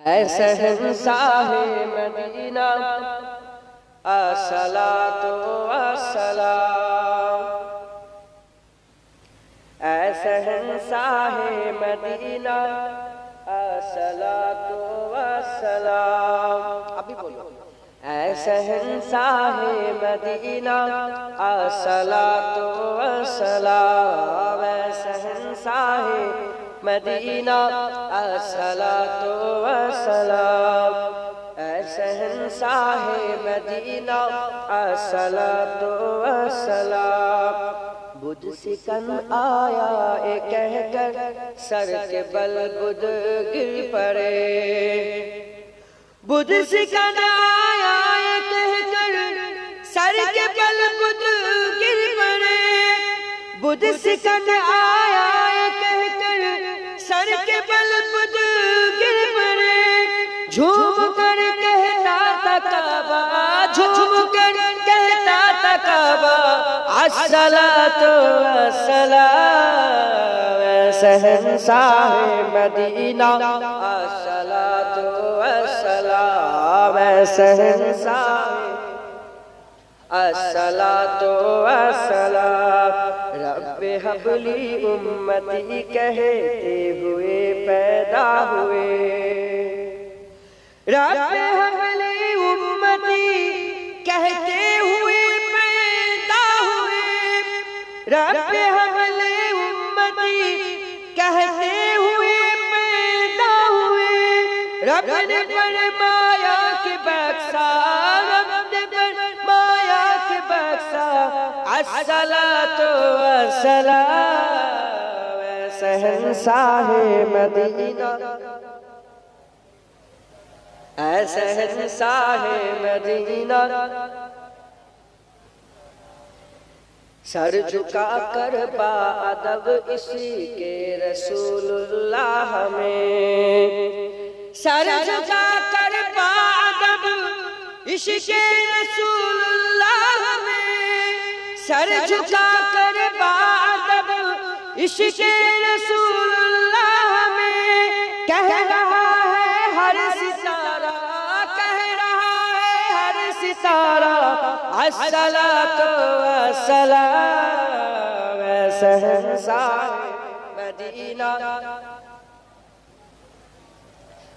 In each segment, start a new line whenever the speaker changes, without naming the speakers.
اے شہنشاہ مدینہ الصلاۃ والسلام، اے شہنشاہ مدینہ الصلاۃ والسلام، ابھی بولو، اے شہنشاہ مدینہ الصلاۃ والسلام، اے شہنشاہ مدینہ الصلاۃ والسلام، اے شہنشاہ مدینہ الصلاۃ والسلام۔ بدھ سکن آیا اے کہہ کر سر کے بل بدھ گر پڑے، بدھ سکن آیا اے کہہ کر سر کے بل بدھ گر پڑے، بدھ سکن آیا اے کہہ کر سر کے بل بدھ گر پڑے، جھوم کر کہتا تھا کعبہ، جھوم کر کہتا تھا کعبہ الصلاۃ والسلام، اے شہنشاہ مدینہ الصلاۃ والسلام، اے شہنشاہ الصلاۃ والسلام۔ رب حب لی امتی کہتے ہوئے پیدا ہوئے، رب حب لی امتی کہتے ہوئے پیدا ہوئے، رب حب لی امتی کہتے ہوئے پیدا ہوئے، رب نے فرمایا کہ بخشا، رب نے فرمایا کہ بخشا الصلاۃ والسلام، اے شہنشاہ مدینہ، اے شہنشاہ مدینہ، سر جھکا کر با ادب اسی کے رسول اللہ میں، سر جھکا کر با ادب اسی کے رسول اللہ میں، سر جھکا کر با ادب اسی کے رسول اللہ میں، کہہ رہا ہے ہر ستارہ، کہہ رہا ہے ہر ستارہ الصلاۃ والسلام، اے شہنشاہ مدینہ،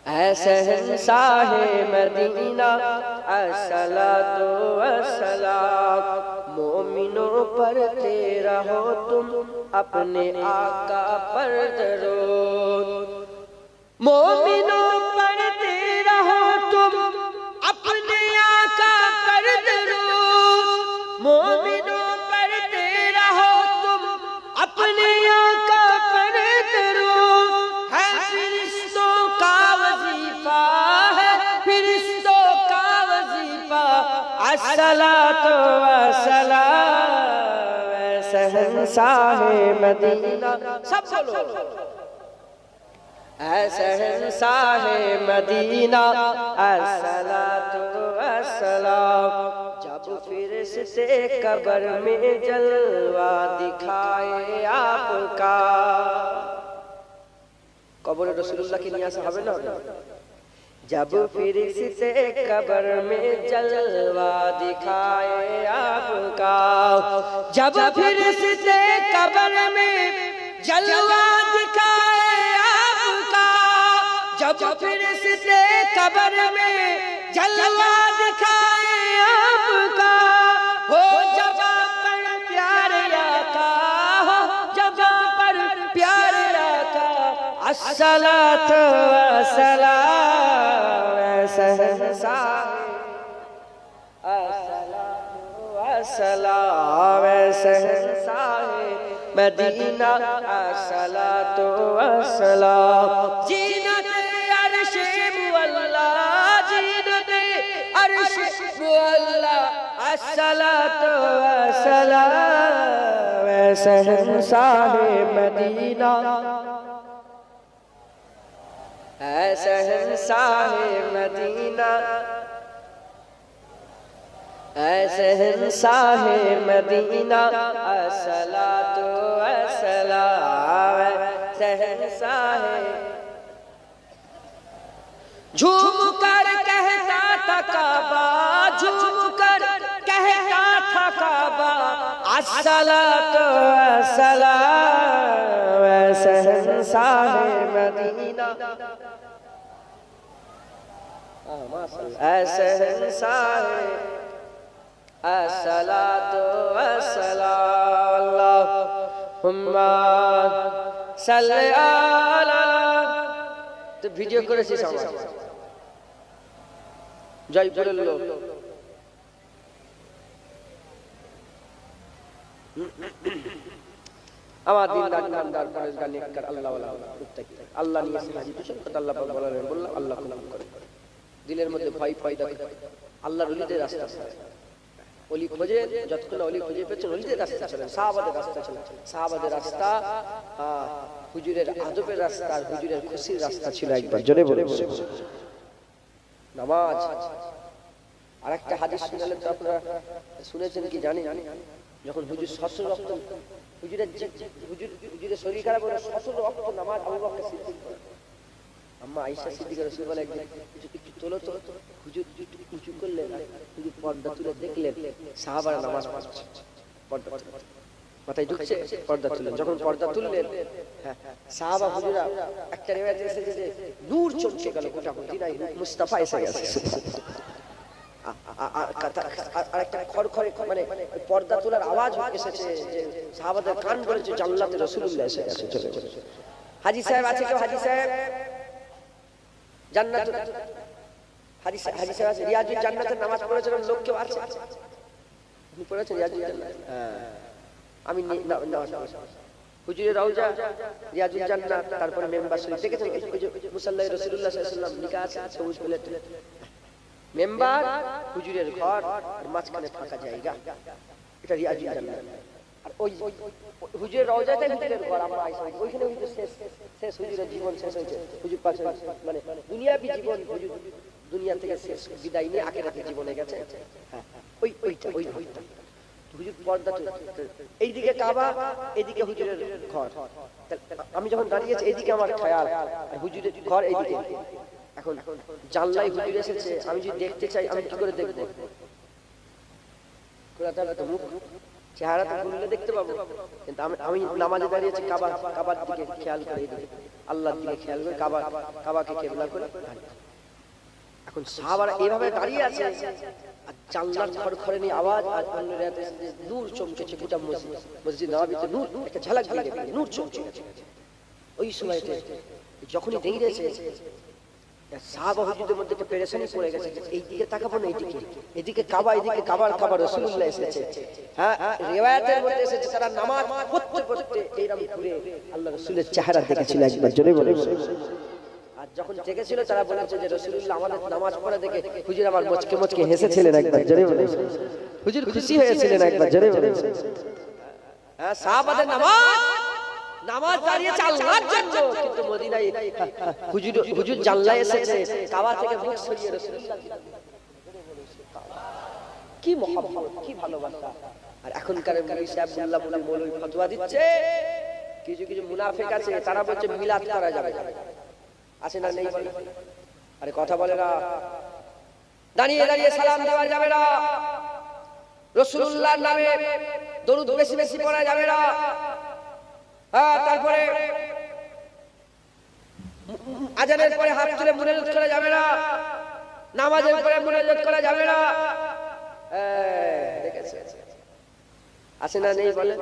اے شہنشاہ مدینہ الصلاۃ والسلام۔ مومنوں پڑھتے رہو تم اپنے آقا پر درود، مومنوں پڑھتے رہو تم اپنے آقا پر درود، مومنوں پڑھتے رہو تم اپنے آقا پر درود، ہے فرشتوں کا وظیفہ، ہے فرشتوں کا وظیفہ الصلاۃ والسلام، اے شہنشاہ مدینہ، سب بولو، اے شہنشاہ مدینہ الصلاۃ والسلام۔ جب فرشتے قبر میں جلوہ دکھائے آپ کا، قبر رسول اللہ کی نیاز صحابہ نہ، جب فرشتے قبر میں جلوہ دکھائے آپ کا، جب فرشتے قبر میں جلوہ دکھائے آپ کا، جب فرشتے قبر میں جلوہ دکھائے آپ کا، ہو جواب پر پیارے آقا، ہو جواب پر پیارے آقا الصلاۃ والسلام، اے شہنشاہ الصلاۃ والسلام، اے شہنشاہ مدینہ الصلاۃ والسلام۔ زینت عرش مولا، زینت عرش مولا الصلاۃ والسلام، اے شہنشاہ مدینہ، اے شہنشاہ مدینہ، اے شہنشاہ مدینہ الصلاۃ والسلام، اے شہنشاہ झूम कर कहता था काबा, झूम कर कहता था काबा, अस्सलातु वस्सलाम शहंशाह मदीना, शहंशाह अस्सलातु वस्सलाम अल्लाहुम्मा सल्ली अला। तो ভিডিও করেছিস আমার জয়পুরের লোক। আমার দিনদার নামদার পরেশগার নেককার আল্লাহওয়ালা মুত্তাকি আল্লাহ নিয়ে হাজির হোসেন কথা আল্লাহ পাক বলেন, বললাম আল্লাহ কবুল করে। দিলের মধ্যে ভয় পয়দা করে আল্লাহর ওলিদের রাস্তা আছে, ওলি খোঁজে, যতক্ষণ ওলি খুঁজে পেয়েছেন ওলিদের রাস্তা ছিলেন, সাহাবাদের রাস্তা ছিলেন, সাহাবাদের রাস্তা হুজুরের আদবের রাস্তা আর হুজুরের খুশির রাস্তা ছিল। একবার জোরে বলে নামাজ। আর একটা হাদিস শুনলেন তো আপনারা, শুনেছেন কি জানি, যখন হুজুর শ্বশুর রক্ত, হুজুরের শরীর খারাপ হলো, শ্বশুর রক্ত নামাজ আবু বকর সিদ্দিক করে, আম্মা আয়েশা সিদ্দিকা রাসূল বলে একদিন একটু তোলো তো, হুজুর উঁচু করলেন, হুজুর পর্দা তুলে দেখলেন সাহাবারা নামাজ পড়ছে, পর্দা মাথায় ঢুকছে, পর্দা তুললেন। যখন পর্দা তুললেন সাহাবা হুজুরা, একটা রিওয়ায়াতে এসেছে যে নূর চমকে গেল, গোটা মদিনায় মুস্তাফা এসে গেছে। আর একটা খড়খড়ে মানে পর্দা তোলার আওয়াজ এসেছে যে সাহাবাদের কান বলেছে জান্নাতে রাসূলুল্লাহ এসে গেছে। হাজী সাহেব আছে কেউ? হাজী সাহেব জান্নাত, হাজী সাহেব আছে, রিয়াজুল জান্নাতের নামাজ পড়েছেন লোক কেউ আছে? আপনি পড়েছেন রিয়াজুল জান্নাত? আমি হুজুরের রওজা, রিয়াজুল জান্নাত, তারপরে মেম্বার শরীফ দেখেছেন, ওই যে মুসাল্লায় রাসূলুল্লাহ সাল্লাল্লাহু আলাইহি ওয়াসাল্লাম লেখা আছে সবুজ প্লেটে, মেম্বার, হুজুরের ঘর, আর মাঝখানে ফাঁকা জায়গা, এটা রিয়াজুল জান্নাত। আর ওই হুজুরের রওজাতে হুজুরের ঘর, আমরা ওইখানে হুজুর শেষ হুজুরের জীবন শেষ হয়েছে, হুজুর পাশে মানে দুনিয়াবি জীবন, হুজুর দুনিয়া থেকে শেষ বিদায় নিয়ে আখিরাতের জীবনে গেছে। হ্যাঁ ওইটা হুজুর পর্দা, এইদিকে কাবা, এইদিকে হুজুরের ঘর। আমি যখন দাঁড়িয়েছি এইদিকে আমার খেয়াল, হুজুরের ঘর এইদিকে। এখন জানলায় হুজুর এসেছে, আমি যদি দেখতে চাই আমি কি করে দেখবো? মুখ চেহারা তো খুললে দেখতে পাবো, কিন্তু আমি নামাজে দাঁড়িয়েছি কাবার দিকে খেয়াল করে, আল্লাহর দিকে খেয়াল করে, কাবাকে কিবলা করে। এখন সাহাবারা এইভাবে দাঁড়িয়ে আছে, আর জানলার খড়খড়ানি আওয়াজ, আর নূর চমকেছে গোটা মসজিদ নববীতে, নূর একটা ঝলক দিয়ে গেছে, নূর চমকে গেছে। ওই সময়তে যখনই দাঁড়িয়েছে সাহাবা হুজুরদের মধ্যে একটা পেরেশানি পড়ে গেছে, এই দিকে তাকাবো না এদিকে কাবা, এদিকে কাবার রাসূলুল্লাহ এসেছে। হ্যাঁ রিওয়ায়াতের মধ্যে এসেছে তারা নামাজ পড়তে এইরকম ঘুরে আল্লাহ রাসূলের চেহারা দেখেছিল। একবার জোরে বলে। আর যখন জেগেছিল তারা বলেছে যে রাসূলুল্লাহ আমাদের নামাজ পড়া দেখে হুজুর আমার মুচকে হেসেছিলেন। একবার জোরে বলে। হুজুর খুশি হয়েছিলেন। একবার জোরে বলে। হ্যাঁ সাহাবাদের নামাজ দাঁড়িয়েছে আল্লাহর জন্য, কিন্তু মদিনায় হুজুর জানলায় এসেছে, কাবা থেকে মুখ সরিয়ে রাসূলুল্লাহ, কি মহব্বত, কি ভালোবাসা। আর এখনকার মুফতি সাহেব আব্দুল্লাহ মৌলভী ফতোয়া দিচ্ছে, কিছু মুনাফিক আছে তারা বলছে মিলাদ করা যাবে, আছে না নেই? আরে কথা বলে না, দাঁড়িয়ে সালাম দেওয়া যাবে না, রাসূলুল্লাহর নামে দরুদ বেশি পড়া যাবে না, তারপরে আজানের পরে হাত তুলে মুনাজাত করা যাবে না, নামাজের পরে মুনাজাত করা যাবে না। আছে না নেই বলে?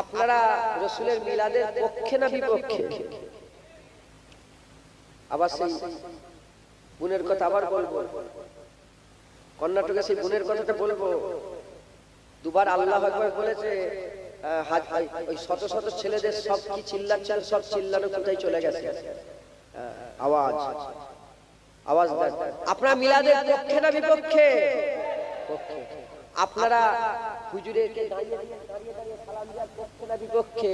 আপনারা রাসূলের মিলাদের পক্ষে না বিপক্ষে? আবার সেই বোনের কথা আবার বলবো, কর্ণাটকে সেই বোনের কথাটা বলবো। দুবার আল্লাহু আকবার বলেছে, ওই শত ছেলেদের সব কি চিল্লাচ্ছিল, সব চিল্লানো কোথায় চলে গেছে, আওয়াজ। আপনারা মিলাদের পক্ষে না বিপক্ষে? আপনারা হুজুরকে দাঁড়িয়ে সালাম দেওয়ার পক্ষে না বিপক্ষে?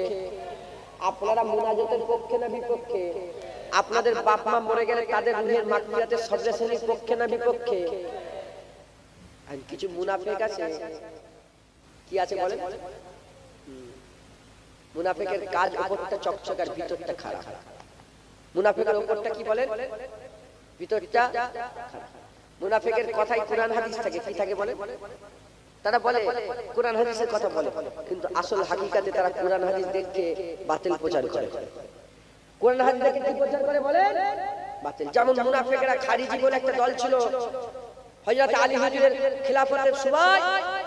আপনারা মুনাজাতের পক্ষে না বিপক্ষে? আপনাদের বাপ মা মরে গেলে তাদের রুহের মাগফিরাতের সবরেশনের পক্ষে না বিপক্ষে? আর কিছু মুনাফিক আছে, কি আছে বলেন? মুনাফিকের কাজ উপরটা চকচক আর ভিতরটা খারাপ।
মুনাফিকের উপরটা কি বলেন? ভিতরটা মুনাফিকের কথাই কোরআন হাদিস থাকে, কি থাকে বলে? তারা বলে কোরআন হাদিসের কথা বলে, কিন্তু আসল হাকিকাতে তারা কোরআন হাদিস দেখে বাতিল প্রচার করে। কোরআন হাদিস দেখে কি প্রচার করে বলে? বাতিল। যেমন মুনাফিকরা খারিজি বলে একটা দল ছিল, হযরত আলী হুজুরের খিলাফতের সময়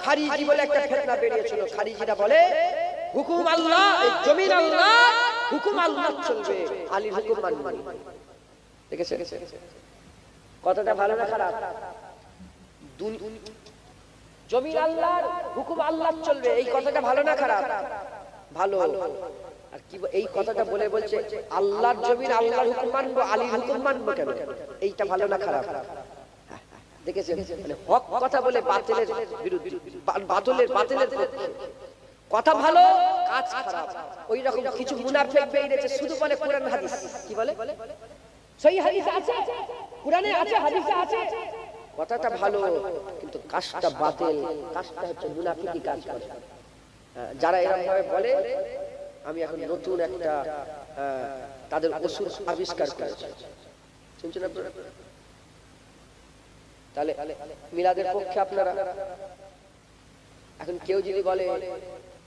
খারিজি বলে একটা ফিতনা বেরিয়েছিল। খারিজিরা বলে হুকুম আল্লাহ, জমিন আল্লাহ, হুকুম আল্লাহ চলবে, আলীর হুকুম মানবে। দেখেছেন কথাটা ভালো না খারাপ? জমিন আল্লাহর, হুকুম আল্লাহ চলবে, এই কথাটা ভালো না খারাপ? ভালো। আর কি এই কথাটা বলে বলছে আল্লাহর জমিন, আল্লাহর হুকুম মানবো, আলীর হুকুম মানবো কেন? এইটা ভালো না খারাপ? দেখেছেন, মানে হক কথা বলে বাতিলের বিরুদ্ধে, বাতিলের কথা ভালো, কাজ খারাপ। ওই রকম কিছু মুনাফিক বেরিয়েছে, শুধু বলে কোরআন হাদিস। কি বলে? সহি হাদিস আছে, কোরআনে আছে, হাদিসে আছে, কথাটা ভালো, কিন্তু কাজটা বাতিল, কাজটা হচ্ছে মুনাফিকি কাজ করে। যারা এরকম ভাবে বলে, আমি এখন নতুন একটা তাদের ওষুধ আবিষ্কার করেছি, শুনছেন আপনারা? তাহলে মিলাদের পক্ষে আপনারা এখন কেউ যদি বলে,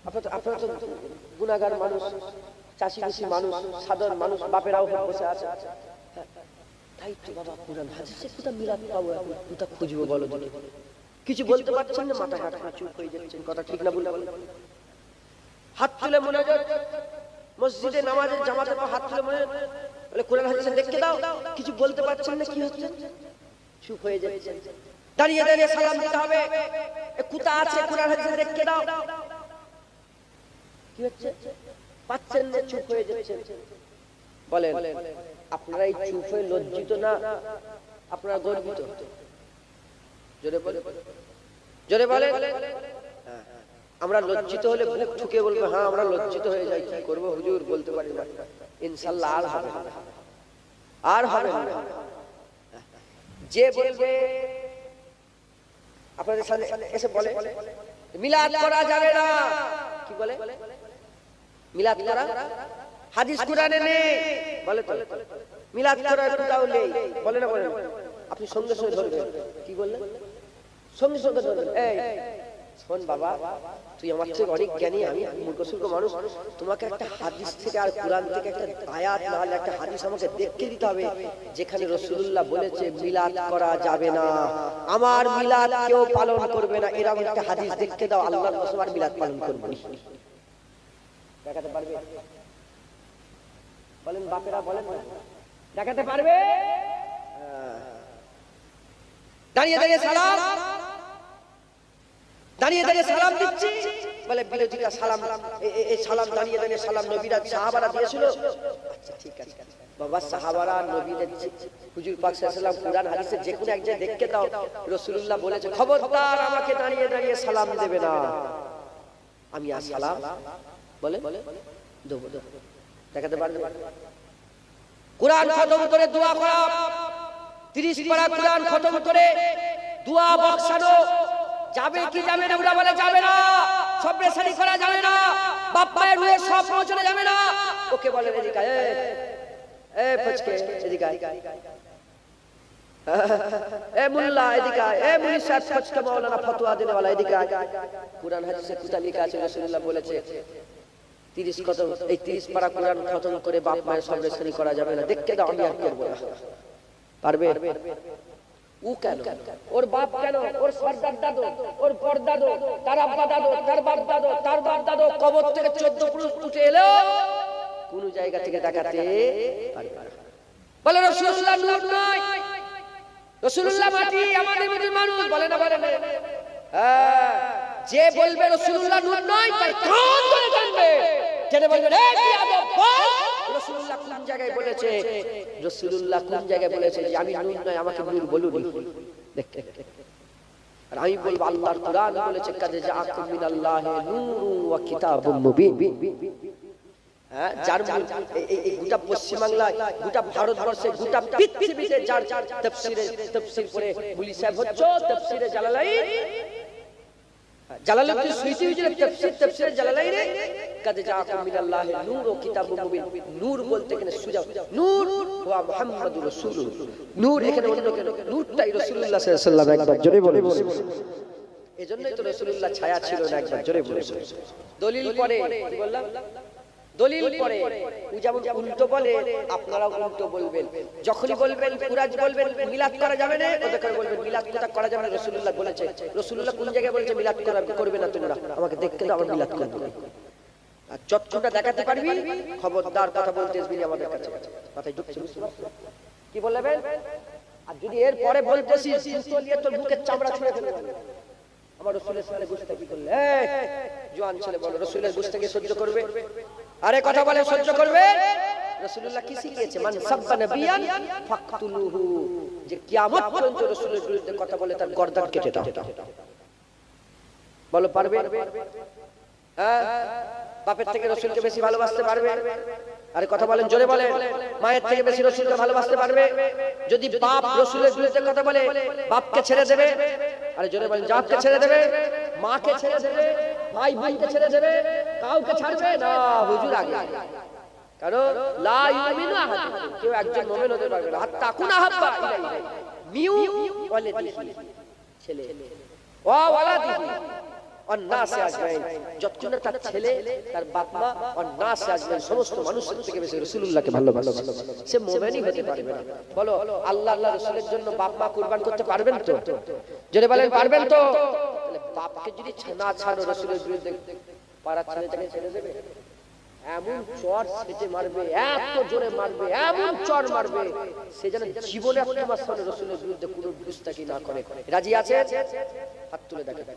আপনারা তো গুনাহগার মানুষ, চাষি মানুষ, সাধারণ মানুষ, বাপেরাও বসে আছে, তাই তো বাবা কোরআন হাদিসে কোথা মিলাদ পাবো, কোথা খুঁজবো বলো? কিছু বলতে পারছেন না, মাথা হাঁটা চুপ হয়ে যাচ্ছেন, কথা ঠিক না বলে হাত তুলে মুনাজাত, মসজিদে নামাজের জামাতে হাত তুলে বলে কোরআন হাদিসে দেখতে দাও, কিছু বলতে পারছেন না, কি হচ্ছে? চুপ হয়ে যাচ্ছেন। দাঁড়িয়ে দাঁড়িয়ে সালাম দিতে হবে, কোথা আছে কোরআন হাদিসে দেখতে দাও, কি হচ্ছে? পাচ্ছেন না, চুপ হয়ে যাচ্ছেন। বলেন আপনারা এই চুপ হয়ে লজ্জিত না, আপনারা গর্বিত? জোরে বলে, জোরে বলে। আমরা লজ্জিত হলে বুক ঠুকে বলবো হ্যাঁ আমরা লজ্জিত হয়ে যাই, কি করবো হুজুর বলতে পারি না, ইনশাআল্লাহ আর হবে না, আর হবে না। যে বলবে আপনাদের সামনে এসে বলে মিলাদ করা যাবে না, কি বলে? মিলাদ করা হাদিস কোরআনে নেই বলে, তো মিলাদ করার কোথাও নেই বলে না, বলে না। আপনি সঙ্গে সঙ্গে ধরবেন, কি বললেন? সঙ্গে সঙ্গে ধরবেন, এই শোন বাবা, তুই আমার থেকে অনেক জ্ঞানী, আমি মূর্খ মানুষ, তোমাকে একটা হাদিস থেকে আর কোরআন থেকে একটা আয়াত না হলে একটা হাদিস আমাকে দেখতে দিতে হবে যেখানে রাসূলুল্লাহ বলেছে মিলাদ করা যাবে না, আমার মিলাদ কেউ পালন করবে না, এরকম একটা হাদিস দেখতে দাও, আল্লাহর কসম আর মিলাদ পালন করব না। দেখাতে পারবে? বলেন বাপেরা, বলেন দেখাতে পারবে? দাঁড়িয়ে দাঁড়িয়ে সালাম, দাঁড়িয়ে দাঁড়িয়ে সালাম দিচ্ছি, বলে বিরোধীরা সালাম, এই সালাম দাঁড়িয়ে দাঁড়িয়ে সালাম নবীরা সাহাবারা দিয়েছিল। আচ্ছা ঠিক আছে বাবা, সাহাবারা নবীদের হুজুর পাক সাল্লাল্লাহু আলাইহি ওয়াসাল্লাম কোরআন হাদিসে যে কোনো এক জায়গায় দেখতে দাও রাসূলুল্লাহ বলেছে খবরদার আমাকে দাঁড়িয়ে দাঁড়িয়ে সালাম দেবে না, আমি আর সালাম বলে দেব। দেখাতে পারবে? কোরআন খতম করে দোয়া করা, 30 পারা কোরআন খতম করে দোয়া বক্সানো যাবে কি যাবে না? ওরা বলে যাবে না, সব বেসারি করা যাবে না, বাপ মায়ের রুহে সব পৌঁছানো যাবে না। ওকে বলে এদিকে এ ফচকে এদিকে এ মুল্লা এদিকে এ মুনি সাহেব ফচকে মাওলানা ফতোয়া দেনে वाला এদিকে। কোরআন হাদিসে কোথা লেখা আছে? রাসূলুল্লাহ বলেছে 30 খতম, এই 30 পারা কোরআন খতম করে বাপ মায়ের সব বেসারি করা যাবে না। দেখতে দাও, আমি আর করব না। পারবে? ও কেন? ওর বাপ কেন? ওর সরদার দাদু, ওর পরদাদু, তার আব্বা দাদু, তার বাপ দাদু, তার বাপ দাদু কবর থেকে 14 পুরুষ উঠে এলো, কোন জায়গা থেকে দেখাতে পারবে না। বলে রাসূলুল্লাহ নূর নয়, রাসূলুল্লাহ মাটি, আমাদের মতো মানুষ, বলে না বলে না? হ্যাঁ, যে বলবে রাসূলুল্লাহ নূর নয় তার কান ধরে টানবে, জেনে বলবে এ কি আদব বল, রাসূলুল্লাহ কোন জায়গায় বলেছে? রাসূলুল্লাহ কোন জায়গায় বলেছে যে আমি নূর নয়, আমাকে নূর বলুন? দেখ, আর আমি বলবো আল্লাহর কোরআন বলেছে কাদ জাআকুম মিনাল্লাহি নূরুন ওয়া কিতাবুম মুবিন। হ্যাঁ, যার এই গোটা পশ্চিম বাংলায়, গোটা ভারতবর্ষে, গোটা পৃথিবীতে যার তাফসীর পড়ে মুলি সাহেব হচ্ছে, তাফসীরে জালালাইন জালালউদ্দিন সুয়ুতী হুজুরের তাফসীর জালালাইনে কাদ জাআকুম মিনাল্লাহি নূর ও কিতাবুম মুবিন। নূর বলতে এখানে সুজা, নূর ওয়া মুহাম্মাদুর রাসূলুল্লাহ। নূর এখানে অন্য কেন, নূরটাই রাসূলুল্লাহ সাল্লাল্লাহু আলাইহি ওয়াসাল্লাম। একবার জোরে বলে এজন্যই তো রাসূলুল্লাহ ছায়া ছিল না, একবার জোরে বলে। দলিল পরে কি বললাম, দলিল পরে যেমন উল্টো বলে আপনারাও উল্টো বলবেন। যখনই বলবেন কুরাজ বলবেন মিলাদ করা যাবে না, ওদের বলবেন মিলাদ কোথা করা যাবে না, রাসূলুল্লাহ বলেছে। রাসূলুল্লাহ কোন জায়গায় বলেছে মিলাদ করবে না তোমরা, আমাকে দেখতে দাও আমরা মিলাদ করব। আর যতটা দেখাতে পারবি খবরদার কথা বলতে আসবি আমাদের কাছে। মাথায় ঢুকছে কি বলবেন? আর যদি এর পরে বলতেছিস জুতো নিয়ে তোর বুকের চামড়া ছুঁড়ে ফেলে দেব। আমার রাসূলের সাথে গুস্তাখি করলে জওয়ান ছেলে বলো রাসূলের গুস্তাখি সহ্য করবে? আরে কথা বলে সহ্য করবে? রাসূলুল্লাহ কি শিখিয়েছে? মান সাব্বা নবিয়ান ফাকতুলুহু, যে কিয়ামত পর্যন্ত রাসূলের বিরুদ্ধে কথা বলে তার গর্দান কেটে দাও। বলো পারবে? হ্যাঁ, বাপের থেকে রাসূলকে বেশি ভালোবাসতে পারবে? আরে কথা বলেন, জোরে বলেন। মায়ের থেকে বেশি রাসূলকে ভালোবাসতে পারবে? যদি বাপ রাসূলের বিরুদ্ধে কথা বলে বাপকে ছেড়ে দেবে? আরে জোরে বলেন, জাতকে ছেড়ে দেবে, মাকে ছেড়ে দেবে, ভাই ভাইকে ছেড়ে দেবে, কাউকে ছাড়বে না হুজুর আগে। কারণ লা ইউমিনু আহাদুকুম, কেউ একজন মুমিন হতে পারবে না হাত্তা কুনা হাব্বা ইলাইহি মিউ ওয়ালাদিহি, ছেলে ওয়া ওয়ালাদিহি ওয়ান নাসি আজমাইন, যতক্ষণ তার ছেলে তার বাপ মা ওয়ান নাসি আজমাইন সমস্ত মানুষের থেকে বেশি রাসূলুল্লাহকে ভালোবাসে, সে মুমিনই হতে পারবে না। বলো আল্লাহ আল্লাহ রাসূলের জন্য বাপ মা কুরবান করতে পারবেন তো? যদি বলেন পারবেন তো, তাহলে বাপকে যদি না ছাড়ো রাসূলের বিরুদ্ধে পাড়া ছেলেটাকে ছেড়ে দেবে? এমন চর সেটে মারবে, এত জোরে মারবে, এমন চর মারবে সে যেন জীবনে তোমার সামনে রাসূলের বিরুদ্ধে কোনো গুস্তাখি না করে। রাজি আছে? হাত তুলে দেখেন।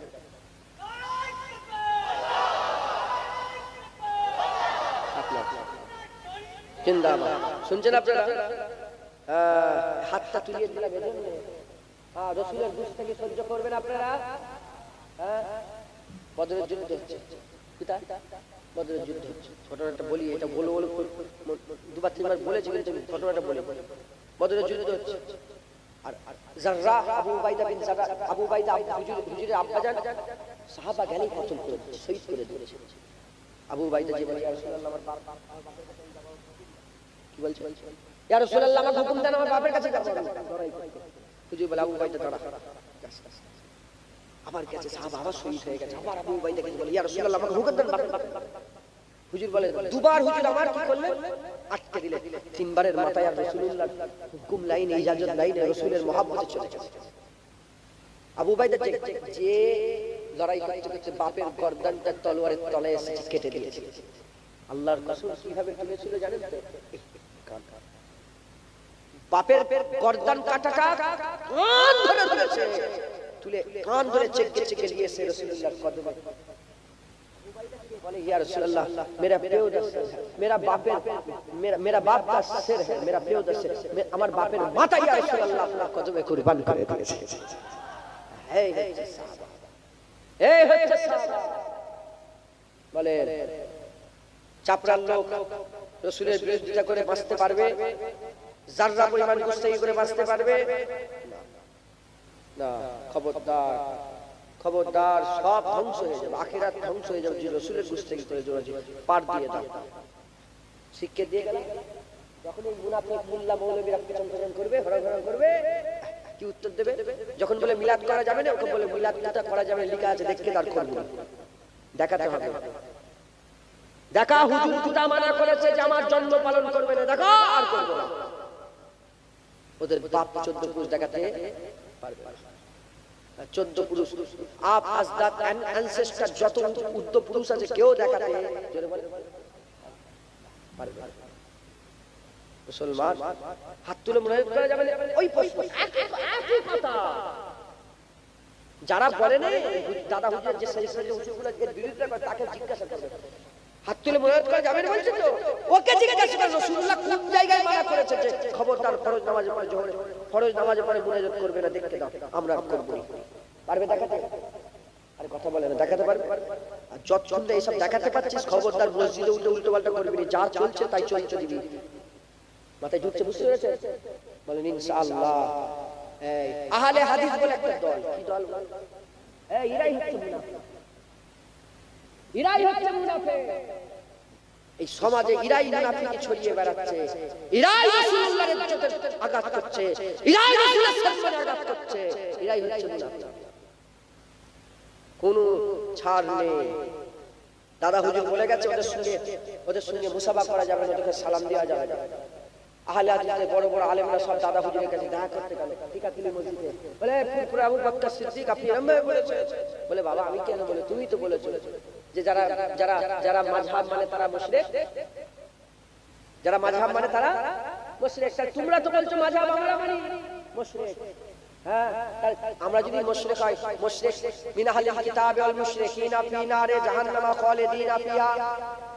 জিন্দাবাদ। শুনছেন আপনারা? হাতটা তুলিয়ে দিলাম এজন্য রাসূলের গুস্তাখি সহ্য করবেন আপনারা? বদরের যুদ্ধ হচ্ছে, বদরের যুদ্ধ হচ্ছে। ঘটনাটা বলি, এটা বলো বলো দুবার তিনবার বলেছি কিন্তু ঘটনাটা বলে। বদরের যুদ্ধ হচ্ছে আর জাররা আবু উবাইদা বিন জাররা, আবু উবাইদা হুজুরের আব্বাজান সাহাবা গেলেই কতল করে শহীদ করে দিয়েছে। আবু উবাইদা যে বলে ইয়া রাসূলুল্লাহ আমার বাপ, কি বলছে? ইয়া রাসূলুল্লাহ আমাকে হুকুম দেন আমার বাপের কাছে যাব। হুজুর বলে আবু উবাইদা দাঁড়া, আমার কাছে সাহাবা আবার শহীদ হয়ে গেছে। আবার আবু উবাইদা কে বলে ইয়া রাসূলুল্লাহ আমাকে হুকুম দেন বাপের। হুজুর বলে দুবার হুজুর আমার কি করলেন? আটকে দিলে। তিনবারের মাথায় আর রাসূলুল্লাহ হুকুম লাইনে ইজাজত লাইনে রাসূলের মহব্বতে চলে গেছে। আবু উবাইদা যে লড়াই করতে করতে বাপের গর্দানটা তলোয়ারের তলায় এসে কেটে দিয়েছে। আল্লাহর কসম কিভাবে তুলেছিল জানেন তো? বাপের গর্দান কাটাটা কান ধরে তুলেছে, তুলে কান ধরে চেকে চেকে দিয়েছে রাসূলুল্লাহর কদমে। बोले या रसूल अल्लाह मेरा प्रियदर्शन मेरा बापेर मेरा बाप का सिर है, मेरा प्रियदर्शन আমার বাপের মাথা ইয়া রাসূলুল্লাহ আপনার কদমে কুরবান করে দিয়েছে। এই হচ্ছে সাহাবা, এই হচ্ছে সাহাবা। বলে চাপড়ার লোক রাসূলের বিরোধিতা করে বাঁচতে পারবে? যাররা পরিমাণ গুস্তাখি করে বাঁচতে পারবে না? খবরদার, খবরদার, সব ধ্বংস হয়ে যাবে, আখিরাত ধ্বংস হয়ে যাবে। রাসূলের গুস্তাখি করে জোরাজি পার দিয়ে দাও। শিক্ষা দিয়ে গেলাম। যখন এই মুনাফিক মোল্লা মৌলবীরা পিছন করবে, হরহর করবে, কি উত্তর দেবে? যখন বলে মিলাদ করা যাবে না, ওকে বলে মিলাদ কোথা করা যাবে লেখা আছে, দেখতে তার করব, দেখাতে হবে। দেখা হুজুর কোথা মানা করেছে যে আমার জন্ম পালন করবে না, দেখা আর করব না। ওদের বাপ 14 পুরুষ দেখাতে পারবে না। 14 পুরুষ আপ আজদাদ অ্যানসেস্টর যত উদ্দ পুরুষ আছে কেউ দেখাতে জোরে বলে পারবে না। মুসলমান হাত তুলে মুনাজাত করা যাবে না, ওই প্রশ্ন একই কথা। যারা বলে না দাদা হুজুর যে সেই সেই হুজুরগুলো এর বিরুদ্ধে করে তাকে জিজ্ঞাসা করবে হাত তুলে মুনাজাত করা যাবে না বলছে তো, ওকে জিজ্ঞাসা করে রাসূলুল্লাহ কোন জায়গায় মানা করেছে যে খবরদার ফরজ নামাজে পড়ে জোহরে ফরজ নামাজে পড়ে মুনাজাত করবে না, দেখতে দাও আমরা করব। পারবে দেখাতে? আরে কথা বলে না, দেখাতে পারবে? আর যতক্ষণ এইসব দেখাতে পাচ্ছিস খবরদার মসজিদে উল্টো পাল্টা করবি না, যা চলছে তাই চলছে দিবি। মাথায় ঢুকছে, বুঝতে পেরেছে? বলেন ইনশাআল্লাহ। এই আহলে হাদিস বলে একটা দল, কি দল? এই এরাই হচ্ছে মুনাফিক। এরাই হচ্ছে মুনাফিক। এই সমাজে এরাই মুনাফিকি ছড়িয়ে বেড়াচ্ছে, এরাই রাসূলুল্লাহর ইজ্জতে আঘাত করছে, এরাই রাসূলের সম্মানে আঘাত করছে, এরাই হচ্ছে মুনাফিক। কোনো ছাড় নেই। দাদা হুজুর বলে গেছে ওদের সঙ্গে মুসাফা করা যাবে না, ওদেরকে সালাম দেওয়া যাবে না। আহলে হাদিসের বড় বড় আলেমরা সব দাদা হুজুরের কাছে দেখা করতে গেল টিকাতুলি মসজিদে, বলে ফুরফুরা আবু বকর সিদ্দিক আপনি এরকম ভাবে বলেছেন? বলে বাবা আমি কেন বলে, তুমি তো বলেছো যে যারা যারা যারা মাযহাব মানে তারা মুশরিক, যারা মাযহাব মানে তারা মুশরিক। তোমরা তো বলছো মাযহাব আমরা মানি মুশরিক। হ্যাঁ, আমরা যদি মুশরিক হয়, মুশরিক মিন আহলিল কিতাব ওয়াল মুশরিকিনা ফি নারে জাহান্নাম খালিদিনা ফিহা।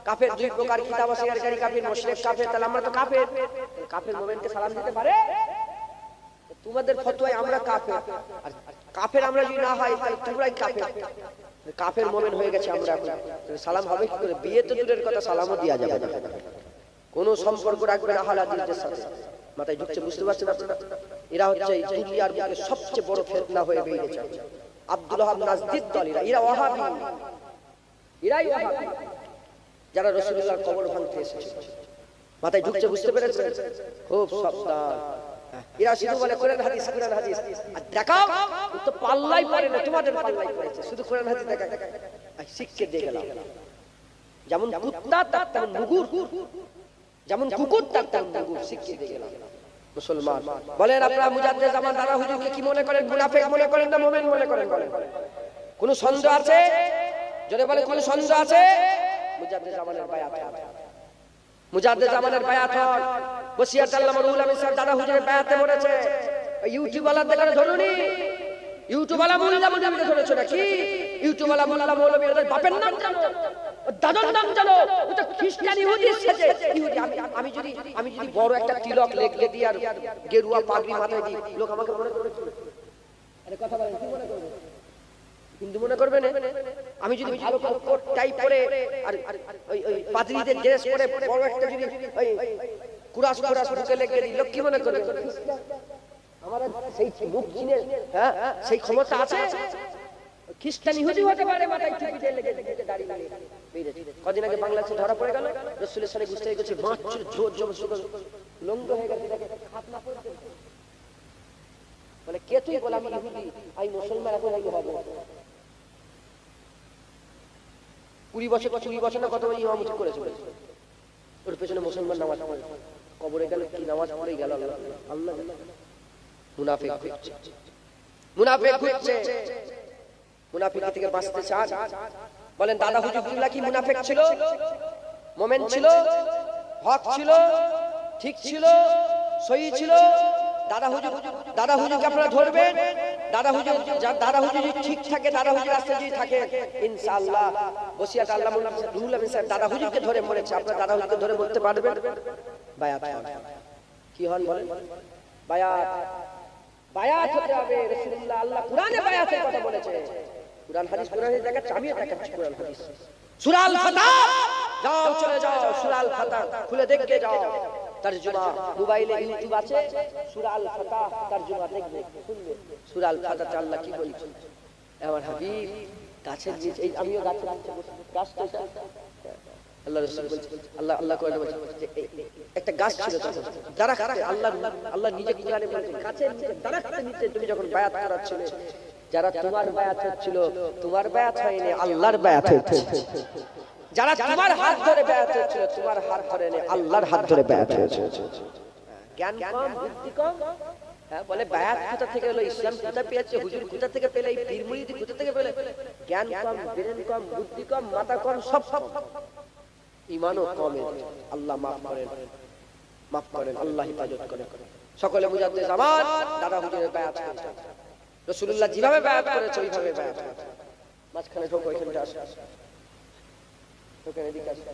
কাফের দুই প্রকার, কিতাব অস্বীকারী কাফের, মুশরিক কাফের। তাহলে আমরা তো কাফের। কাফের মুমিনকে সালাম দিতে পারে? তোমাদের ফতোয়ায় আমরা কাফের, আর কাফের আমরা যদি না হয় তাহলে তোমরাই কাফের। কাফের মুমিন হয়ে গেছে আমরা, এখন সালাম হবে কি করে? বিয়ে তো দূরের কথা, সালামও দেওয়া যাবে না। কোনো সম্পর্ক রাখবে না আহলে হাদিসদের সাথে। মাথায় ঢুকছে, বুঝতে পারছেন আপনারা? এরা হচ্ছে এই দুনিয়ার বুকে সবচেয়ে বড় ফিতনা হয়ে বেরিয়েছে। আব্দুল ওয়াহাব নাজদির দল, এরা ওয়াহাবি, এরাই ওয়াহাবি যারা রাসূলুল্লাহর কবর ভাঙতে এসেছে। মাথায় ঢুকছে, বুঝতে পেরেছেন? খুব সাবধান। এরা শুধু বলে কোরআন হাদিস, কোরআন হাদিস। আর দেখাও তো পাল্লাই পড়ে না, তোমাদের পাল্লাই পড়েছে। শুধু কোরআন হাদিস দেখা শিখকে দিয়ে গেলাম। যেমন কুত্তা তার তেমন মুগুর, যেমন কুকুর তার তেমন মুগুর, শিখকে দিয়ে গেলাম। মুসলমান বলেন আপনারা মুজাদ্দিদ জামান দাদা হুজুরকে কি মনে করেন? মুনাফিক মনে করেন না মুমিন মনে করেন? বলেন, কোন সন্দেহ আছে? যদি বলে কোন সন্দেহ আছে? মুজাদ্দিদ জামানের বায়াত, মুজাদ্দিদ জামানের বায়াত হন। বসিয়াত আল্লামা রুহুল আমিন সাহেব দাদা হুজুরের বায়াতে মরেছে। ইউটিউব ওয়ালা দেখার ধরুনি, ইউটিউব ওয়ালা মোল্লা মৌলবীকে ধরেছে নাকি? ইউটিউব ওয়ালা মোল্লা মৌলবী ওদের বাপের নাম জানো, দাদার নাম জানো? ওটা খ্রিস্টান ইহুদির সাথে ইহুদি। আমি যদি বড় একটা তিলক লেখলে দিই আর গেরুয়া পাগড়ি মাথায় দিই, লোক আমাকে মনে করবে কি? আরে কথা বলেন, কি মনে করবে? হিন্দু মনে করবে না? আমি যদি ভালো করে কোট টাই পরে আর ওই পাদ্রীদের ড্রেস পরে বড় একটা যদি ওই কুরাস বুকে লেখে দিই, লোক কি মনে করবে? আমার সেই মুখ চিনে, হ্যাঁ সেই ক্ষমতা আছে। খ্রিস্টান ইহুদি হতে পারে, মাথায় টুপি দিয়ে লেগে দাঁড়িয়ে দাঁড়িয়ে। কদিন আগে বাংলাদেশে ধরা পড়ে গেল, রাসূলের সাথে গুস্তাখি হয়ে গেছে, মাছ জোর জবরদস্ত লঙ্গ হয়ে গেছে, দেখে খাতনা পড়ছে। বলে কে তুই? বলে আমি ইহুদি, আমি মুসলমান, এখন আমি হব। 20 বছর না কত ইমামতি করেছে, ওর পেছনে মুসলমান নামাজ পড়ে কবরে গেল, কি নামাজ পড়ে গেল। আল্লাহ মুনাফিক ঘুরছে, মুনাফিক ঘুরছে। মুনাফিকি থেকে বাঁচতে চান? বলেন দাদা হুজুরুল্লাহ কি মুনাফিক ছিল? মুমিন ছিল, হক ছিল, ঠিক ছিল, সহি ছিল। দাদা হুজুরকে আপনারা ধরবেন। দাদা হুজুর যদি ঠিক থাকে, দাদা হুজুর রাস্তায় যদি থাকে, ইনশাআল্লাহ বসিয়াত আল্লামা রুহুল আমিন সাহেব দাদা হুজুরকে ধরে মরেছে, আপনারা দাদা হুজুরকে ধরে মরতে পারবেন? বায়াত কি হন? বলেন বায়াত হতে হবে। রাসূলুল্লাহ আল্লাহ কুরআনে বায়াতের কথা বলেছে। কুরআন হাদিস দেখাচ্ছি, আমিও দেখাচ্ছি কুরআন হাদিস। সূরা আল ফাতহ যাও, চলে যাও, সূরা আল ফাতহ খুলে দেখে যাও। তরজমা মোবাইলে ইউটিউব আছে, সূরা আল ফাতহ তরজমা দেখবে, শুনবে। সূরা আল ফাতহ তে আল্লাহ কি বলেছে? আমার হাবিব গাছের নিচে, এই আমিও গাছের নিচে বসে, গাছটা আল্লাহ রাসূল বলছে, আল্লাহ কোরআনে বলছে যে একটা গাছ ছিল, দারাখ আল্লাহ নিজে কুরআনে বলেছে গাছের নিচে, দারাখের নিচে তুমি যখন বায়াত করাচ্ছিলে, যারা তোমার বায়াত হচ্ছিল, তোমার বায়াত হয়নি, আল্লাহর বায়াত হচ্ছে। যারা তোমার হাত ধরে বায়াত হচ্ছিল, তোমার হাত ধরে নেই, আল্লাহর হাত ধরে বায়াত হয়েছে। জ্ঞান কম, বুদ্ধি কম। হ্যাঁ, বলে বায়াত কোথা থেকে হলো, ইসলাম কোথা পেয়েছে, হুজুর কোথা থেকে পেলে, এই পীর মুরিদ কোথা থেকে পেলে? জ্ঞান কম, ব্রেন কম, বুদ্ধি কম, মাথা কম, সব ঈমানও কম। আল্লাহ মাফ করেন, আল্লাহ হিফাজত করেন। সকলে মুজাদ্দিদ জামান দাদা হুজুরের বায়াত করেছে। রাসূলুল্লাহ যেভাবে বায়াত করেছে ওইভাবে বায়াত করেছে। মাঝখানে ঢোকো, এখানটা আসো, ওখানে দিকে আসো।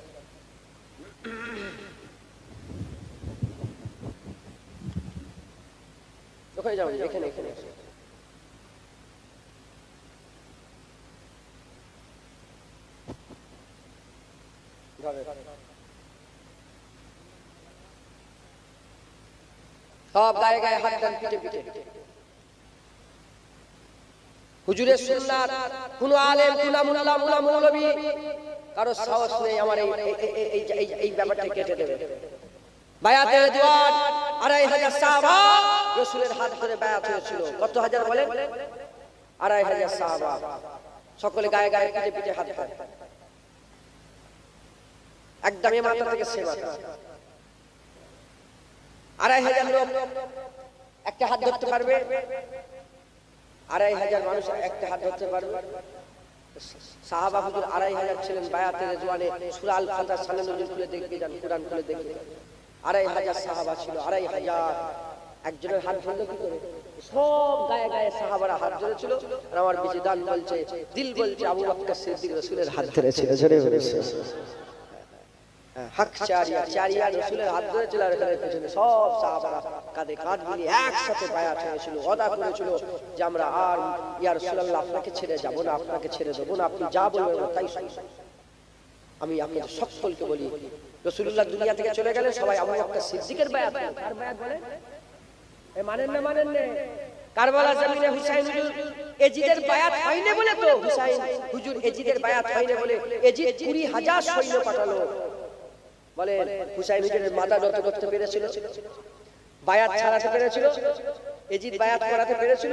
ওখানে যাও, এখানে সব গায়ে গায়ে হাত দেন, পিঠে পিঠে। হুজুরের সুন্নাত, কোন আলেম, কোন মোল্লা, কোন মৌলবী কারো সাহস নেই আমার এই ব্যাপারটা কেটে দেবে। বায়াতে রিদওয়ান 2500 সাহাবা রাসূলের হাত ধরে বায়াত হয়েছিল। কত হাজার বলেন? 2500 সাহাবা, সকলে গায়ে গায়ে পিঠে পিঠে হাত ধরে, একদম এই মাথা থেকে সে মাথা। 2500 লোক একটা হাত ধরতে পারবে? 2500 মানুষ একটা হাত ধরতে পারবে? সাহাবা হুজুর 2500 ছিলেন বায়াতে রিদওয়ানে। সূরা আল ফাতর সালে নজর খুলে দেখবে, যান কুরআন খুলে দেখবে, 2500 সাহাবা ছিল। 2500 একজনের হাত ধরলো কি করে? সব গায়ে গায়ে সাহাবারা হাত ধরেছিল। আর আমার বিজিদান বলছে, দিল বলছে আবু বকর সিদ্দিক রাসূলের হাত ধরেছিল। জোরে বলেছে হক চারিয়া, চারিয়া রাসূলের হাত ধরেছিল। আর এখানে পিছনে সব সাহাবারা কাঁধে কাঁধ মিলিয়ে একসাথে বায়াত হয়েছিল, ওয়াদা করেছিল যে আমরা আর ইয়া রাসূলুল্লাহ আপনাকে ছেড়ে যাব না, আপনাকে ছেড়ে দেব না, আপনি যা বলবেন তাই শুনব। আমি আপনাদের সকলকে বলি, রাসূলুল্লাহ দুনিয়া থেকে চলে গেলেন, সবাই আবু বকর সিদ্দিকের বায়াত। কার বায়াত বলে? এ মানেন না, মানেন না? কারবালার জমিনে হুসাইন হুজুর এজিদের বায়াত হয়নি বলে তো, হুসাইন হুজুর এজিদের বায়াত হয়নি বলে এজিদ 20,000 সৈন্য পাঠালো। বলে হুসাইন হুজুরের মাথা নত করতে পেরেছিল? বায়াত ছাড়াতে পেরেছিল? এজিদ বায়াত করাতে পেরেছিল?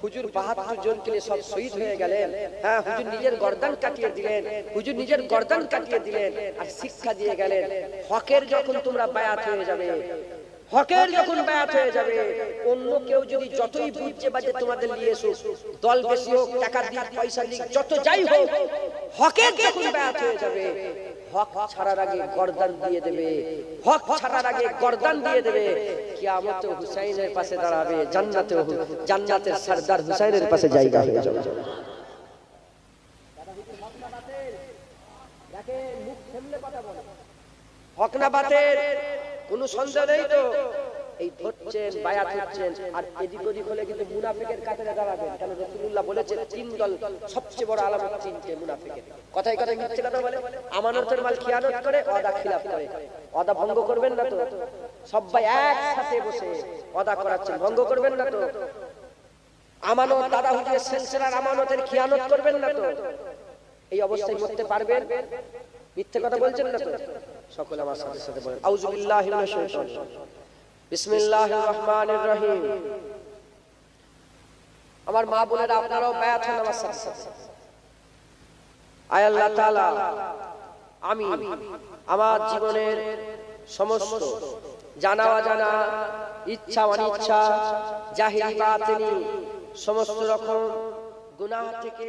হুজুর 72 জনকে নিয়ে সব শহীদ হয়ে গেলেন। হ্যাঁ, হুজুর নিজের গর্দান কাটিয়ে দিলেন, হুজুর নিজের গর্দান কাটিয়ে দিলেন আর শিক্ষা দিয়ে গেলেন, হকের যখন তোমরা বায়াত হয়ে যাবে, হকের যখন বায়াত হয়ে যাবে, অন্য কেউ যদি যতই বুঝছে বাজে তোমাদের নিয়ে এসো, দল বেশি হোক, টাকা দিক, পয়সা দিক, যত যাই হোক, হকের যখন বায়াত হয়ে যাবে, হক ছাড়ার আগে গর্দান দিয়ে দেবে, হক ছাড়ার আগে গর্দান দিয়ে দেবে। কিয়ামতে হুসাইনের পাশে দাঁড়াবে, জান্নাতে জান্নাতের সরদার হুসাইনের পাশে জায়গা হয়ে যাবে। হক না বাতিল কোনো সন্দেহ নেই তো। এই ধরছেন, বায়াত হচ্ছেন, আর এদিক ওদিক হলে কিন্তু মুনাফিকের কাতারে দাঁড়াবেন। কারণ রাসূলুল্লাহ বলেছেন 3 দল সবচেয়ে বড় আলামত 3টে মুনাফিকের। কথাই কথাই মিথ্যে কথা বলে, আমানতের মাল খিয়ানত করে, ওয়াদা খিলাফ করে। ওয়াদা ভঙ্গ করবেন না তো? সবাই একসাথে বসে ওয়াদা করাচ্ছেন, ভঙ্গ করবেন না তো? আমানত দাদা হুজুরের সিলসিলার আমানতের খিয়ানত করবেন না তো? এই অবস্থায় মরতে পারবেন? মিথ্যে কথা বলছেন না তো? সকলে আমার সাথে সাথে বলেন আউযু বিল্লাহি মিনাশ শাইতানির রাজিম, বিসমিল্লাহির রহমানির রহিম। আমার মা বোনেরা, আপনারাও বায়াত হন আমার সাথে সাথে। আয় আল্লাহ তাআলা, আমি আমার জীবনের সমস্ত জানা অজানা, ইচ্ছা অনিচ্ছা, জাহিরি বাতিনি সমস্ত রকম গুনাহ থেকে